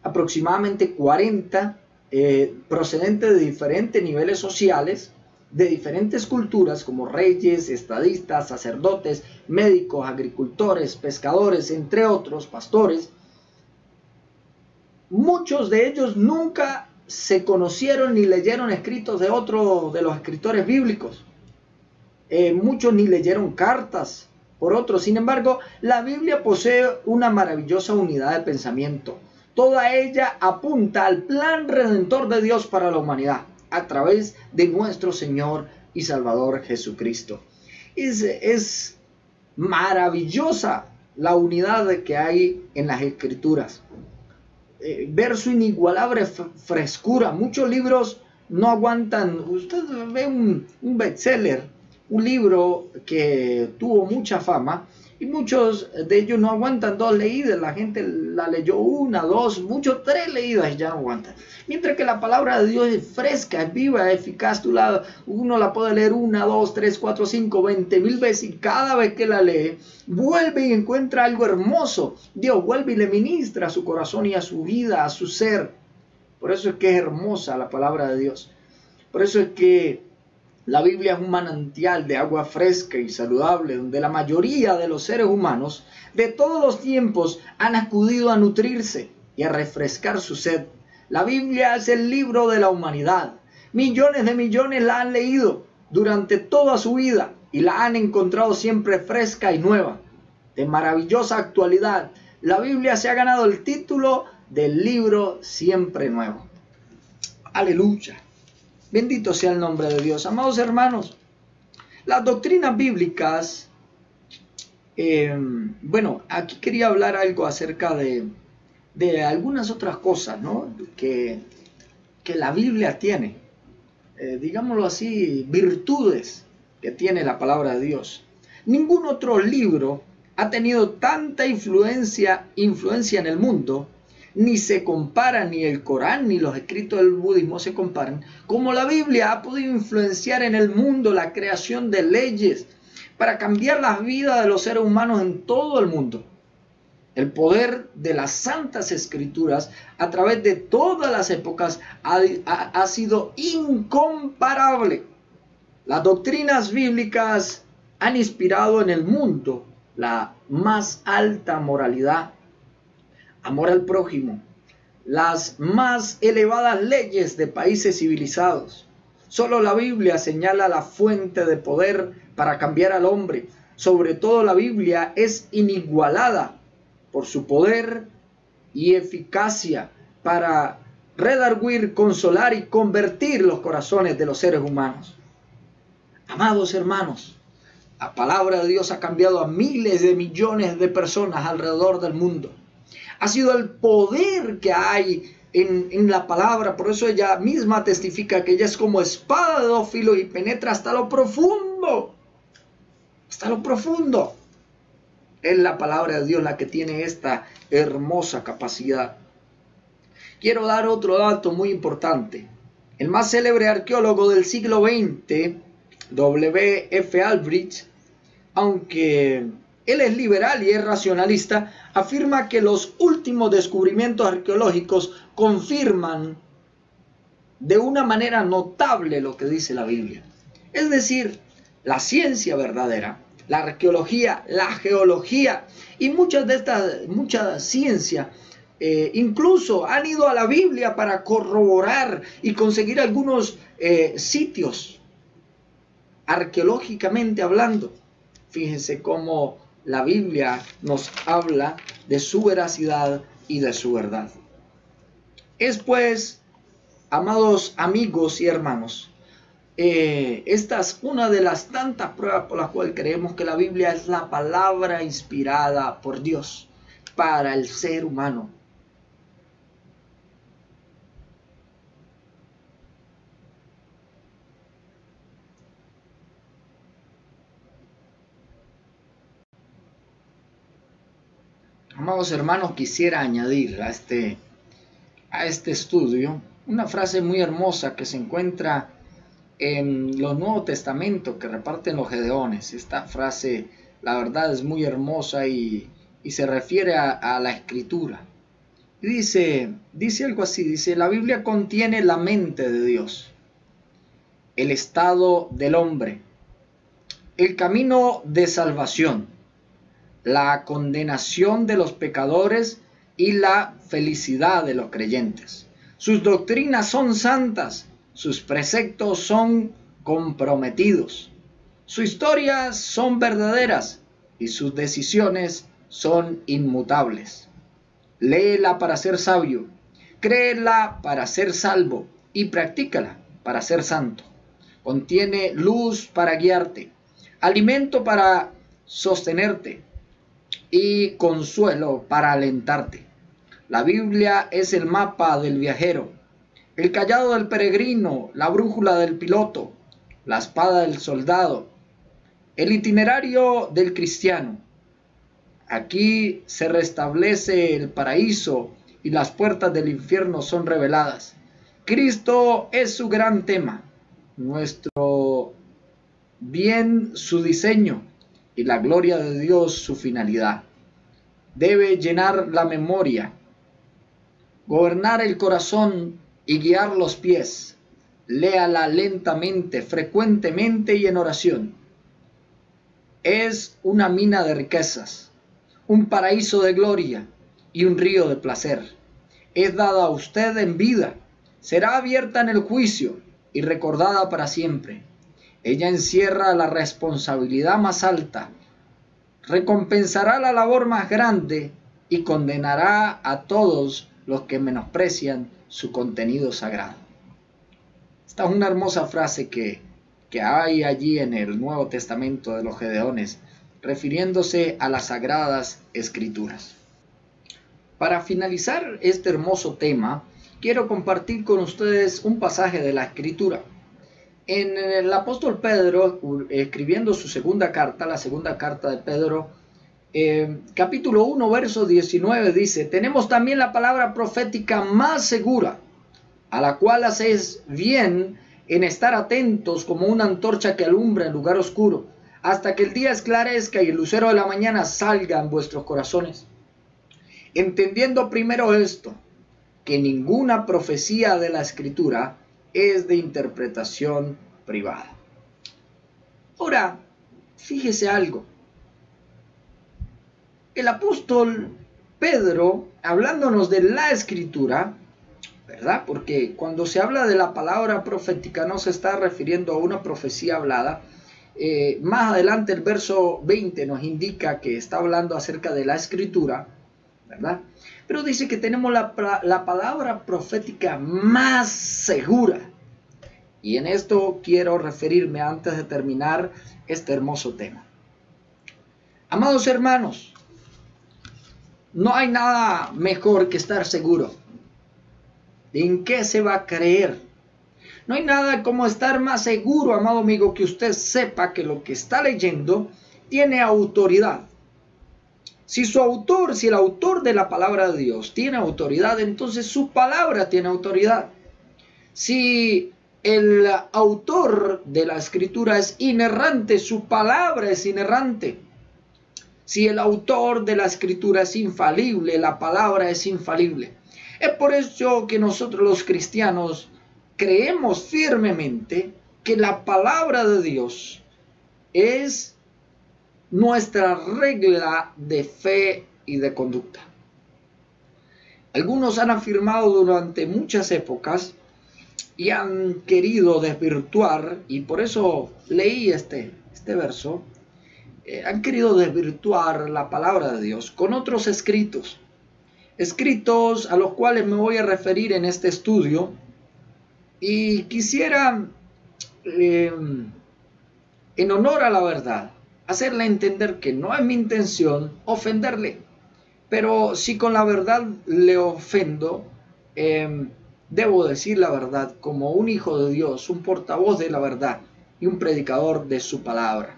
aproximadamente 40 procedentes de diferentes niveles sociales, de diferentes culturas como reyes, estadistas, sacerdotes, médicos, agricultores, pescadores, entre otros, pastores. Muchos de ellos nunca se conocieron ni leyeron escritos de otro de los escritores bíblicos. Muchos ni leyeron cartas por otros. Sin embargo, la Biblia posee una maravillosa unidad de pensamiento. Toda ella apunta al plan redentor de Dios para la humanidad a través de nuestro Señor y Salvador Jesucristo. Es maravillosa la unidad que hay en las Escrituras. Ver su inigualable frescura. Muchos libros no aguantan. Usted ve un bestseller, un libro que tuvo mucha fama, y muchos de ellos no aguantan 2 leídas. La gente la leyó 1, 2, muchos 3 leídas y ya no aguantan. Mientras que la palabra de Dios es fresca, es viva, es eficaz. Uno la puede leer 1, 2, 3, 4, 5, 20,000 veces y cada vez que la lee, vuelve y encuentra algo hermoso. Dios vuelve y le ministra a su corazón y a su vida, a su ser. Por eso es que es hermosa la palabra de Dios. Por eso es que la Biblia es un manantial de agua fresca y saludable, donde la mayoría de los seres humanos de todos los tiempos han acudido a nutrirse y a refrescar su sed. La Biblia es el libro de la humanidad. Millones de millones la han leído durante toda su vida y la han encontrado siempre fresca y nueva. de maravillosa actualidad. La Biblia se ha ganado el título del libro siempre nuevo. Aleluya. Bendito sea el nombre de Dios. Amados hermanos, las doctrinas bíblicas, bueno, aquí quería hablar algo acerca de algunas otras cosas, ¿no? que la Biblia tiene, digámoslo así, virtudes que tiene la palabra de Dios. Ningún otro libro ha tenido tanta influencia en el mundo, ni se compara, ni el Corán ni los escritos del budismo se comparan, como la Biblia ha podido influenciar en el mundo la creación de leyes para cambiar las vidas de los seres humanos en todo el mundo. El poder de las santas escrituras a través de todas las épocas ha sido incomparable. Las doctrinas bíblicas han inspirado en el mundo la más alta moralidad, amor al prójimo, las más elevadas leyes de países civilizados. Solo la Biblia señala la fuente de poder para cambiar al hombre. Sobre todo la Biblia es inigualada por su poder y eficacia para redarguir, consolar y convertir los corazones de los seres humanos. Amados hermanos, la palabra de Dios ha cambiado a miles de millones de personas alrededor del mundo. Ha sido el poder que hay en la palabra, por eso ella misma testifica que ella es como espada de dos filos y penetra hasta lo profundo. Hasta lo profundo. Es la palabra de Dios la que tiene esta hermosa capacidad. Quiero dar otro dato muy importante. El más célebre arqueólogo del siglo XX, W.F. Aldrich, aunque él es liberal y es racionalista, afirma que los últimos descubrimientos arqueológicos confirman de una manera notable lo que dice la Biblia. Es decir, la ciencia verdadera, la arqueología, la geología y mucha ciencia incluso han ido a la Biblia para corroborar y conseguir algunos sitios arqueológicamente hablando. Fíjense cómo la Biblia nos habla de su veracidad y de su verdad. Es pues, amados amigos y hermanos, esta es una de las tantas pruebas por las cuales creemos que la Biblia es la palabra inspirada por Dios para el ser humano. Amados hermanos, quisiera añadir a este estudio una frase muy hermosa que se encuentra en los Nuevos Testamentos que reparten los Gedeones. Esta frase, la verdad, es muy hermosa y se refiere a la Escritura. Dice algo así, dice: la Biblia contiene la mente de Dios, el estado del hombre, el camino de salvación, la condenación de los pecadores y la felicidad de los creyentes. Sus doctrinas son santas, sus preceptos son comprometidos, sus historias son verdaderas y sus decisiones son inmutables. Léela para ser sabio, créela para ser salvo y practícala para ser santo. Contiene luz para guiarte, alimento para sostenerte y consuelo para alentarte. La Biblia es el mapa del viajero, el cayado del peregrino, la brújula del piloto, la espada del soldado, el itinerario del cristiano. Aquí se restablece el paraíso y las puertas del infierno son reveladas. Cristo es su gran tema, nuestro bien su diseño y la gloria de Dios su finalidad. Debe llenar la memoria, gobernar el corazón y guiar los pies. Léala lentamente, frecuentemente y en oración. Es una mina de riquezas, un paraíso de gloria y un río de placer. Es dada a usted en vida, será abierta en el juicio y recordada para siempre. Ella encierra la responsabilidad más alta, recompensará la labor más grande y condenará a todos los que menosprecian su contenido sagrado. Esta es una hermosa frase que hay allí en el Nuevo Testamento de los Gedeones, refiriéndose a las Sagradas Escrituras. Para finalizar este hermoso tema, quiero compartir con ustedes un pasaje de la Escritura. En el apóstol Pedro, escribiendo su segunda carta, la segunda carta de Pedro, capítulo 1, verso 19, dice: tenemos también la palabra profética más segura, a la cual hacéis bien en estar atentos como una antorcha que alumbra en lugar oscuro, hasta que el día esclarezca y el lucero de la mañana salga en vuestros corazones. Entendiendo primero esto, que ninguna profecía de la Escritura es de interpretación privada. Ahora, fíjese algo. El apóstol Pedro, hablándonos de la Escritura, ¿verdad? Porque cuando se habla de la palabra profética no se está refiriendo a una profecía hablada. Más adelante el verso 20 nos indica que está hablando acerca de la Escritura, ¿verdad? Pero dice que tenemos la palabra profética más segura. Y en esto quiero referirme antes de terminar este hermoso tema. Amados hermanos, no hay nada mejor que estar seguro. ¿En qué se va a creer? No hay nada como estar más seguro, amado amigo, que usted sepa que lo que está leyendo tiene autoridad. Si el autor de la palabra de Dios tiene autoridad, entonces su palabra tiene autoridad. Si el autor de la Escritura es inerrante, su palabra es inerrante. Si el autor de la Escritura es infalible, la palabra es infalible. Es por eso que nosotros los cristianos creemos firmemente que la palabra de Dios es nuestra regla de fe y de conducta. Algunos han afirmado durante muchas épocas y han querido desvirtuar, y por eso leí este verso, han querido desvirtuar la palabra de Dios con otros escritos a los cuales me voy a referir en este estudio, y quisiera, en honor a la verdad, hacerle entender que no es mi intención ofenderle, pero si con la verdad le ofendo, debo decir la verdad como un hijo de Dios, un portavoz de la verdad y un predicador de su palabra.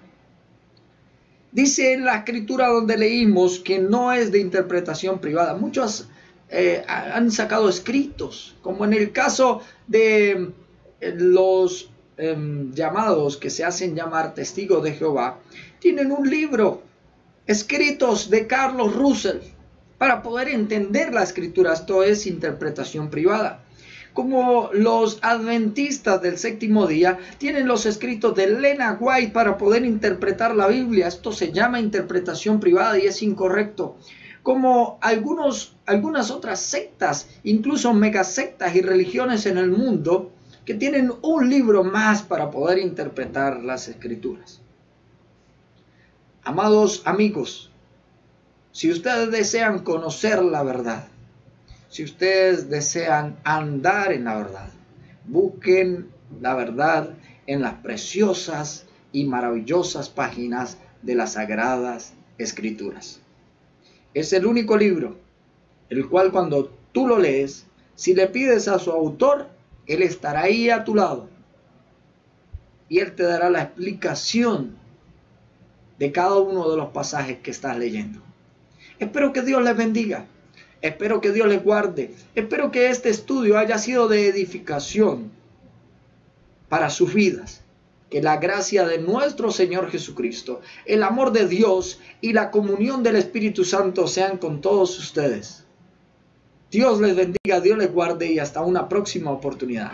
Dice en la Escritura donde leímos que no es de interpretación privada. Muchos han sacado escritos, como en el caso de los llamados que se hacen llamar testigos de Jehová. Tienen un libro, escritos de Carlos Russell, para poder entender la Escritura. Esto es interpretación privada. Como los adventistas del séptimo día tienen los escritos de Lena White para poder interpretar la Biblia. Esto se llama interpretación privada y es incorrecto. Como algunas otras sectas, incluso megasectas y religiones en el mundo, que tienen un libro más para poder interpretar las Escrituras. Amados amigos, si ustedes desean conocer la verdad, si ustedes desean andar en la verdad, busquen la verdad en las preciosas y maravillosas páginas de las Sagradas Escrituras. Es el único libro, el cual cuando tú lo lees, si le pides a su autor, él estará ahí a tu lado. Y él te dará la explicación de cada uno de los pasajes que estás leyendo. Espero que Dios les bendiga. Espero que Dios les guarde. Espero que este estudio haya sido de edificación para sus vidas. Que la gracia de nuestro Señor Jesucristo, el amor de Dios y la comunión del Espíritu Santo sean con todos ustedes. Dios les bendiga, Dios les guarde y hasta una próxima oportunidad.